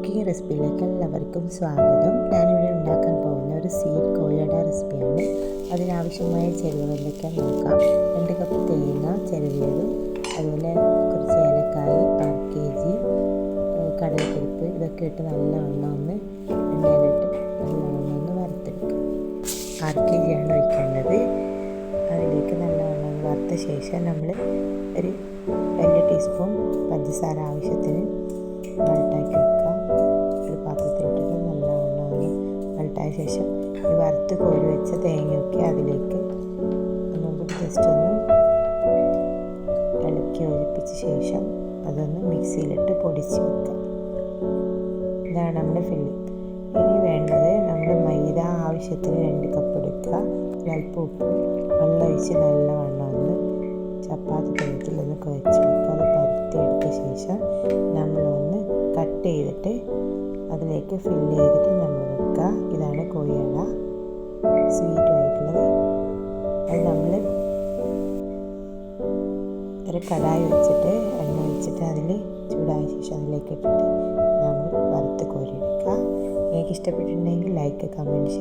Cooking റെസിപ്പിയിലേക്ക് എല്ലാവർക്കും സ്വാഗതം. ഞാനിവിടെ ഉണ്ടാക്കാൻ പോകുന്ന ഒരു സ്വീറ്റ് കോഴിയുടെ റെസിപ്പിയാണ്. അതിനാവശ്യമായ ചേരുവകൾ എന്തൊക്കെയാണെന്ന് നോക്കാം. 2 കപ്പ് തേങ്ങ ചിരവിയതും, അതുപോലെ കുറച്ച് ഏലക്കായ്, 1/2 kg കടലപ്പരിപ്പ്, ഇതൊക്കെ ഇട്ട് നല്ലവണ്ണം ഒന്ന് എണ്ണയിലിട്ട് നല്ലവണ്ണം ഒന്ന് വറുത്തെടുക്കുക. 1/2 kg ആണ് ഒഴിക്കേണ്ടത്. അതിലേക്ക് നല്ലവണ്ണം ഒന്ന് വറുത്ത ശേഷം നമ്മൾ ഒരു 2 ടീസ്പൂൺ പഞ്ചസാര ആവശ്യത്തിന് മെൽട്ടാക്കി വെക്കുക. ഒരു പാത്രത്തിലിട്ടിട്ട് നല്ലവണ്ണം ഒന്ന് മെൽട്ടായ ശേഷം ഈ വറുത്ത് കോരി വെച്ച തേങ്ങയൊക്കെ അതിലേക്ക് ഒന്നും കൂടി ജസ്റ്റ് ഒന്ന് ഇളക്കി യോജിപ്പിച്ച ശേഷം അതൊന്ന് മിക്സിയിലിട്ട് പൊടിച്ച് വെക്കുക. ഇതാണ് നമ്മുടെ ഫില്ലിങ്. ഇനി വേണ്ടത് നമ്മൾ മൈദ ആവശ്യത്തിന് 2 കപ്പ് എടുക്കുക. ഒരല്പം ഉപ്പും വെള്ളം ഒഴിച്ച് നല്ലവണ്ണം ഒന്ന് ചപ്പാത്തി പരുവത്തിൽ ഒന്ന് കുഴച്ചെടുക്കുക. അത് പരത്തിയെടുത്ത ശേഷം നമ്മളൊന്ന് കട്ട് ചെയ്തിട്ട് അതിലേക്ക് ഫില്ല് ചെയ്തിട്ട് നമ്മൾ വെക്കുക. ഇതാണ് കോഴിയട സ്വീറ്റുമായിട്ടുള്ളത്. അത് നമ്മൾ ഒരു കടായി വെച്ചിട്ട് എണ്ണ ഒഴിച്ചിട്ട് അതിൽ ചൂടായ ശേഷം അതിലേക്ക് ഇട്ടിട്ട് നമ്മൾ വറുത്ത് കോരിയെടുക്കുക. നിങ്ങൾക്ക് ഇഷ്ടപ്പെട്ടിട്ടുണ്ടെങ്കിൽ ലൈക്ക്, കമൻറ്റ്, ഷെയർ